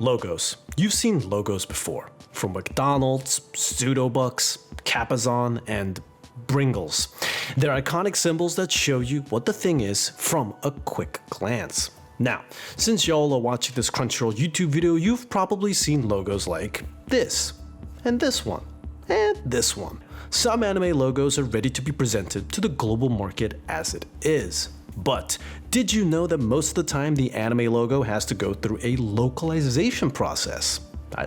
logos. You've seen logos before, from McDonald's, Pseudobucks, Capazon, and Pringles. They're iconic symbols that show you what the thing is from a quick glance. Now, since y'all are watching this Crunchyroll YouTube video, you've probably seen logos like this, and this one, and this one. Some anime logos are ready to be presented to the global market as it is. But did you know that most of the time the anime logo has to go through a localization process?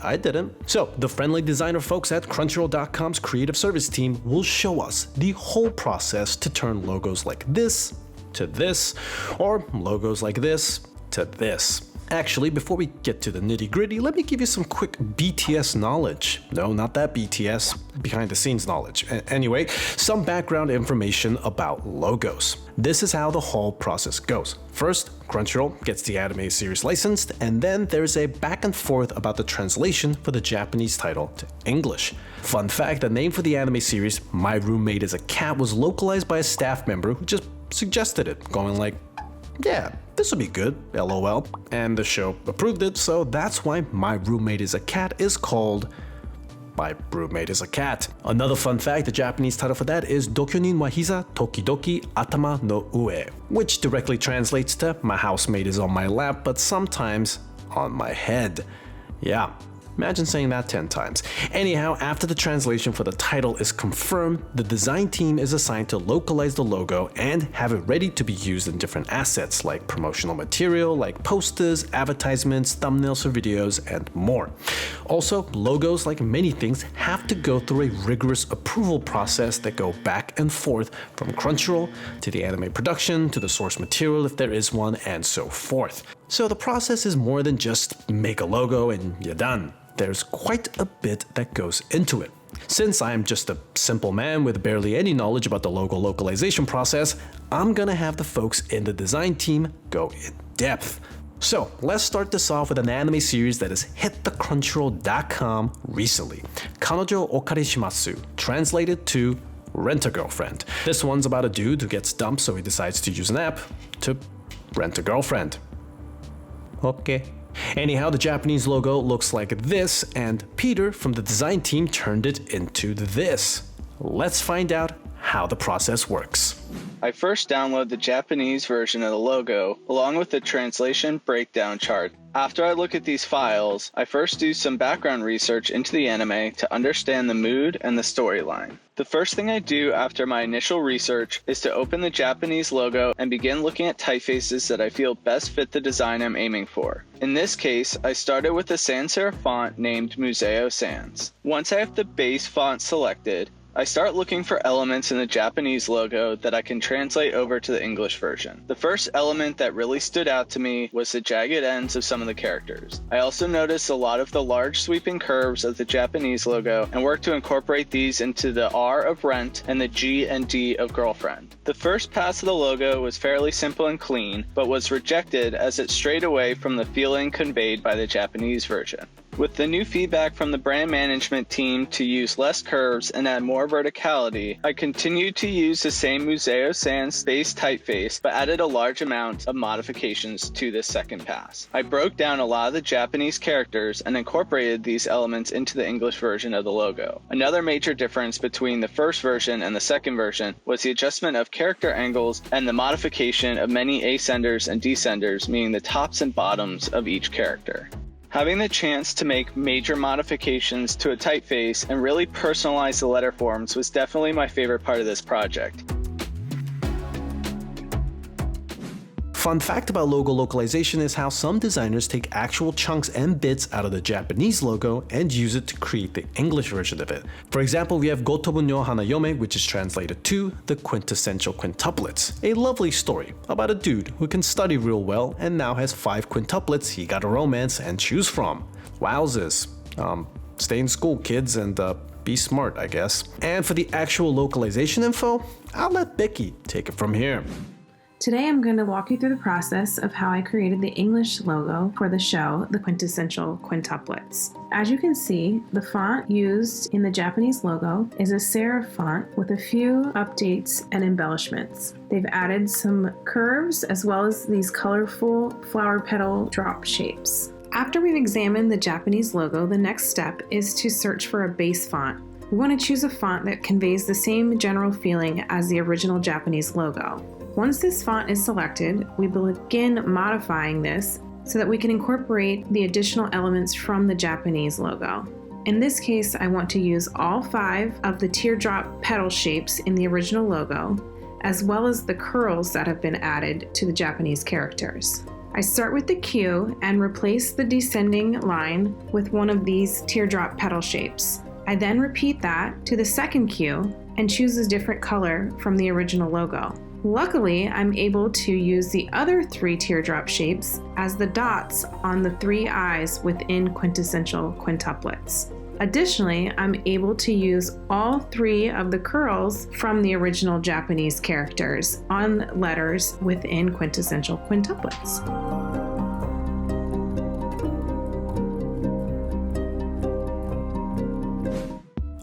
I didn't. So the friendly designer folks at Crunchyroll.com's creative service team will show us the whole process to turn logos like this to this, or logos like this to this. Actually, before we get to the nitty-gritty, let me give you some quick BTS knowledge. No, not that BTS, behind the scenes knowledge. Anyway, some background information about logos. This is how the whole process goes. First, Crunchyroll gets the anime series licensed, and then there's a back and forth about the translation for the Japanese title to English. Fun fact, the name for the anime series, My Roommate is a Cat, was localized by a staff member who just suggested it, going like, yeah, this would be good, LOL. And the show approved it, so that's why My Roommate is a Cat is called My Roommate is a Cat. Another fun fact, the Japanese title for that is Dokyonin wa Hiza Tokidoki Atama no Ue, which directly translates to My housemate is on my lap, but sometimes on my head. Yeah. Imagine saying that 10 times. Anyhow, after the translation for the title is confirmed, the design team is assigned to localize the logo and have it ready to be used in different assets like promotional material, like posters, advertisements, thumbnails for videos, and more. Also, logos, like many things, have to go through a rigorous approval process that go back and forth from Crunchyroll to the anime production to the source material if there is one, and so forth. So the process is more than just make a logo and you're done. There's quite a bit that goes into it. Since I'm just a simple man with barely any knowledge about the logo localization process, I'm gonna have the folks in the design team go in depth. So let's start this off with an anime series that has hit the Crunchyroll.com recently. Kanojo Okare Shimasu, translated to RentAGirlfriend. This one's about a dude who gets dumped, so he decides to use an app to rent a girlfriend. Okay. Anyhow, the Japanese logo looks like this, and Peter from the design team turned it into this. Let's find out how the process works. I first download the Japanese version of the logo, along with the translation breakdown chart. After I look at these files, I first do some background research into the anime to understand the mood and the storyline. The first thing I do after my initial research is to open the Japanese logo and begin looking at typefaces that I feel best fit the design I'm aiming for. In this case, I started with a sans serif font named Museo Sans. Once I have the base font selected, I start looking for elements in the Japanese logo that I can translate over to the English version. The first element that really stood out to me was the jagged ends of some of the characters. I also noticed a lot of the large sweeping curves of the Japanese logo and worked to incorporate these into the R of rent and the G and D of girlfriend. The first pass of the logo was fairly simple and clean, but was rejected as it strayed away from the feeling conveyed by the Japanese version. With the new feedback from the brand management team to use less curves and add more verticality, I continued to use the same Museo Sans base typeface, but added a large amount of modifications to this second pass. I broke down a lot of the Japanese characters and incorporated these elements into the English version of the logo. Another major difference between the first version and the second version was the adjustment of character angles and the modification of many ascenders and descenders, meaning the tops and bottoms of each character. Having the chance to make major modifications to a typeface and really personalize the letter forms was definitely my favorite part of this project. Fun fact about logo localization is how some designers take actual chunks and bits out of the Japanese logo and use it to create the English version of it. For example, we have Gotobu no Hanayome, which is translated to the Quintessential Quintuplets, a lovely story about a dude who can study real well and now has 5 quintuplets he got a romance and choose from. Wowzers. Stay in school, kids, and be smart, I guess. And for the actual localization info, I'll let Becky take it from here. Today I'm going to walk you through the process of how I created the English logo for the show, The Quintessential Quintuplets. As you can see, the font used in the Japanese logo is a serif font with a few updates and embellishments. They've added some curves as well as these colorful flower petal drop shapes. After we've examined the Japanese logo, the next step is to search for a base font. We want to choose a font that conveys the same general feeling as the original Japanese logo. Once this font is selected, we begin modifying this so that we can incorporate the additional elements from the Japanese logo. In this case, I want to use all 5 of the teardrop petal shapes in the original logo, as well as the curls that have been added to the Japanese characters. I start with the Q and replace the descending line with one of these teardrop petal shapes. I then repeat that to the second Q and choose a different color from the original logo. Luckily, I'm able to use the other 3 teardrop shapes as the dots on the 3 eyes within Quintessential Quintuplets. Additionally, I'm able to use all 3 of the curls from the original Japanese characters on letters within Quintessential Quintuplets.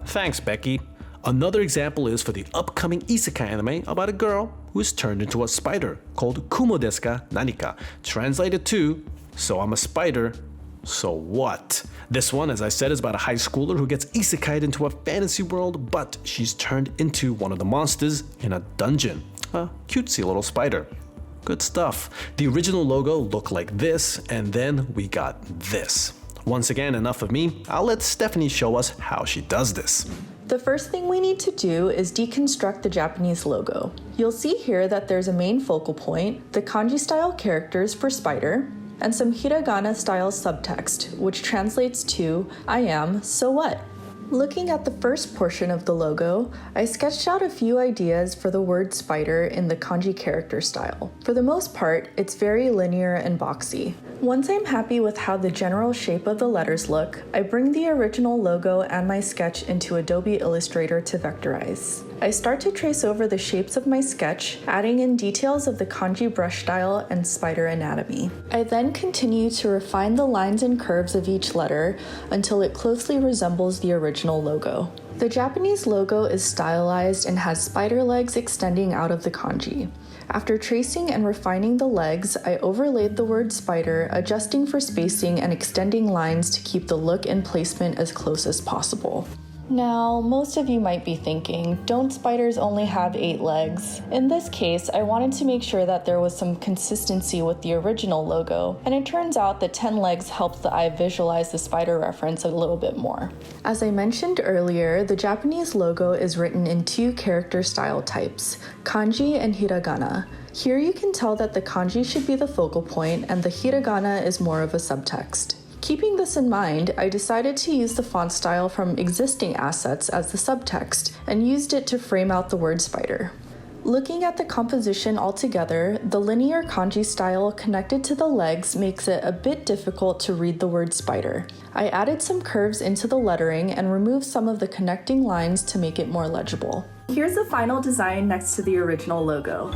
Thanks, Becky. Another example is for the upcoming isekai anime about a girl who is turned into a spider called Kumo desu ka Nanika, translated to So I'm a Spider, so what? This one, as I said, is about a high schooler who gets isekai'd into a fantasy world, but she's turned into one of the monsters in a dungeon. A cutesy little spider. Good stuff. The original logo looked like this, and then we got this. Once again, enough of me. I'll let Stephanie show us how she does this. The first thing we need to do is deconstruct the Japanese logo. You'll see here that there's a main focal point, the kanji style characters for spider, and some hiragana style subtext, which translates to I am, so what? Looking at the first portion of the logo, I sketched out a few ideas for the word spider in the kanji character style. For the most part, it's very linear and boxy. Once I'm happy with how the general shape of the letters look, I bring the original logo and my sketch into Adobe Illustrator to vectorize. I start to trace over the shapes of my sketch, adding in details of the kanji brush style and spider anatomy. I then continue to refine the lines and curves of each letter until it closely resembles the original logo. The Japanese logo is stylized and has spider legs extending out of the kanji. After tracing and refining the legs, I overlaid the word spider, adjusting for spacing and extending lines to keep the look and placement as close as possible. Now, most of you might be thinking, don't spiders only have 8 legs? In this case, I wanted to make sure that there was some consistency with the original logo, and it turns out that 10 legs helps the eye visualize the spider reference a little bit more. As I mentioned earlier, the Japanese logo is written in 2 character style types, kanji and hiragana. Here you can tell that the kanji should be the focal point and the hiragana is more of a subtext. Keeping this in mind, I decided to use the font style from existing assets as the subtext and used it to frame out the word spider. Looking at the composition altogether, the linear kanji style connected to the legs makes it a bit difficult to read the word spider. I added some curves into the lettering and removed some of the connecting lines to make it more legible. Here's the final design next to the original logo.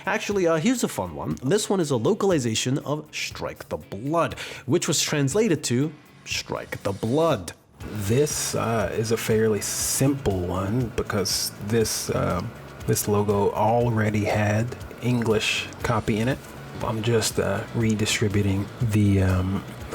Actually, here's a fun one. This one is a localization of Strike the Blood, which was translated to Strike the Blood. This is a fairly simple one because this logo already had English copy in it. I'm just redistributing the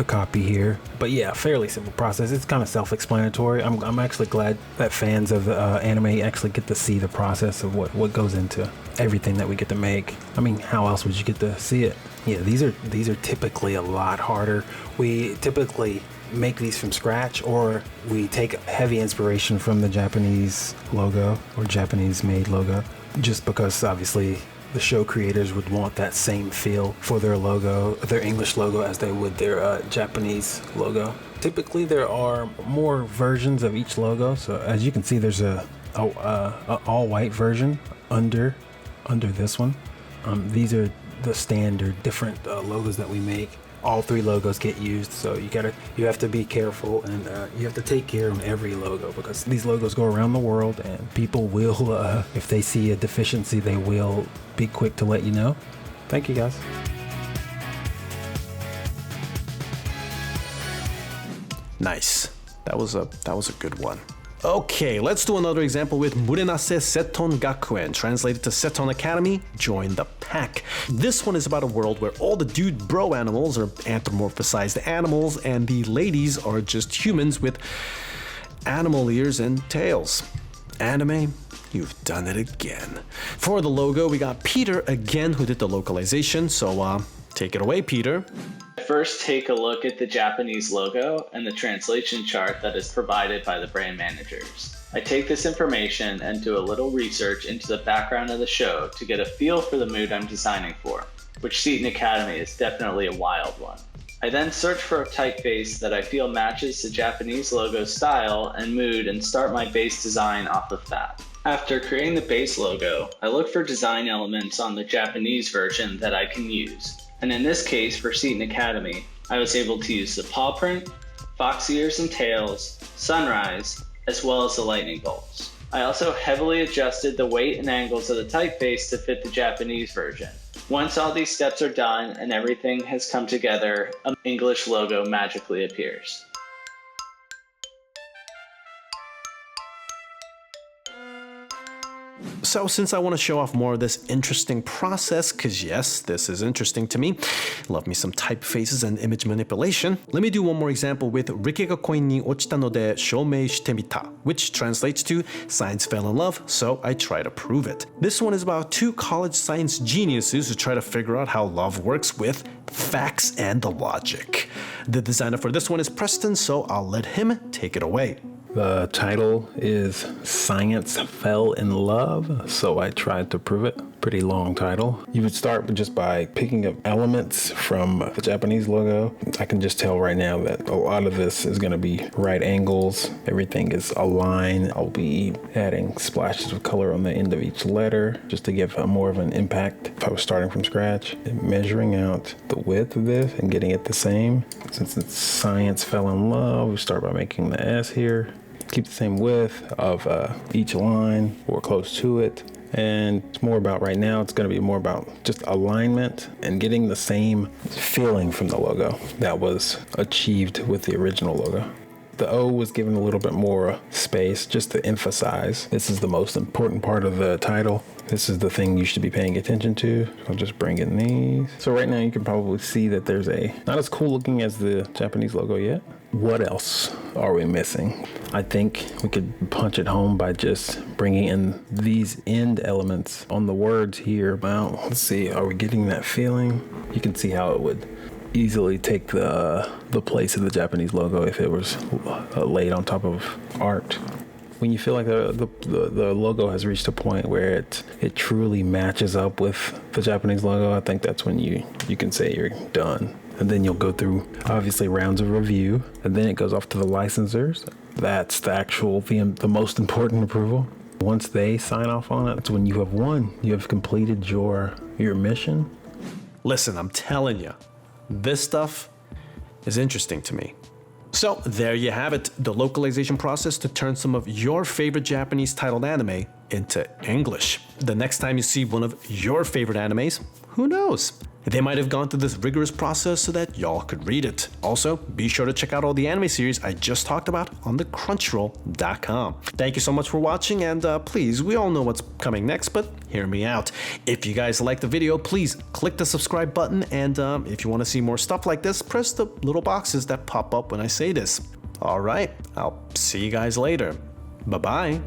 copy here. But yeah, fairly simple process. It's kind of self-explanatory. I'm actually glad that fans of anime actually get to see the process of what goes into everything that we get to make. I mean, how else would you get to see it? Yeah, these are typically a lot harder. We typically make these from scratch, or we take heavy inspiration from the Japanese logo or Japanese made logo, just because obviously the show creators would want that same feel for their logo, their English logo, as they would their Japanese logo. Typically there are more versions of each logo, so as you can see there's a all white version under this one. These are the standard different logos that we make. All 3 logos get used, so you have to be careful, and you have to take care of every logo, because these logos go around the world and people will if they see a deficiency, they will be quick to let you know. Thank you, guys. Nice. That was a good one. Okay, let's do another example with Murenase Seton Gakuen, translated to Seton Academy, join the pack. This one is about a world where all the dude bro animals are anthropomorphized animals and the ladies are just humans with animal ears and tails. Anime, you've done it again. For the logo, we got Peter again who did the localization, so take it away, Peter. First, take a look at the Japanese logo and the translation chart that is provided by the brand managers. I take this information and do a little research into the background of the show to get a feel for the mood I'm designing for, which Seton Academy is definitely a wild one. I then search for a typeface that I feel matches the Japanese logo style and mood and start my base design off of that. After creating the base logo, I look for design elements on the Japanese version that I can use. And in this case, for Seton Academy, I was able to use the paw print, fox ears and tails, sunrise, as well as the lightning bolts. I also heavily adjusted the weight and angles of the typeface to fit the Japanese version. Once all these steps are done and everything has come together, an English logo magically appears. So since I want to show off more of this interesting process, because yes, this is interesting to me, love me some typefaces and image manipulation, let me do one more example with Rike ga koi ni ochita no de shoumei shite mita, which translates to science fell in love, so I try to prove it. This one is about two college science geniuses who try to figure out how love works with facts and the logic. The designer for this one is Preston, so I'll let him take it away. The title is Science Fell in Love, so I tried to prove it. Pretty long title. You would start just by picking up elements from the Japanese logo. I can just tell right now that a lot of this is going to be right angles. Everything is aligned. I'll be adding splashes of color on the end of each letter just to give more of an impact if I was starting from scratch. And measuring out the width of this and getting it the same. Since it's Science Fell in Love, we start by making the S here. Keep the same width of each line or close to it. And it's more about right now, it's going to be more about just alignment and getting the same feeling from the logo that was achieved with the original logo. The O was given a little bit more space just to emphasize this is the most important part of the title. This is the thing you should be paying attention to. I'll just bring in these. So right now you can probably see that there's not as cool looking as the Japanese logo yet. What else are we missing? I think we could punch it home by just bringing in these end elements on the words here. Well, let's see, are we getting that feeling? You can see how it would easily take the place of the Japanese logo if it was laid on top of art. When you feel like the logo has reached a point where it truly matches up with the Japanese logo, I think that's when you can say you're done. And then you'll go through, obviously, rounds of review, and then it goes off to the licensors. That's the most important approval. Once they sign off on it, that's when you have won. You have completed your mission. Listen, I'm telling you, this stuff is interesting to me. So there you have it, the localization process to turn some of your favorite Japanese titled anime into English. The next time you see one of your favorite animes, who knows? They might have gone through this rigorous process so that y'all could read it. Also, be sure to check out all the anime series I just talked about on the Crunchyroll.com. Thank you so much for watching, and please, we all know what's coming next, but hear me out. If you guys like the video, please click the subscribe button, and if you want to see more stuff like this, press the little boxes that pop up when I say this. Alright, I'll see you guys later. Bye-bye.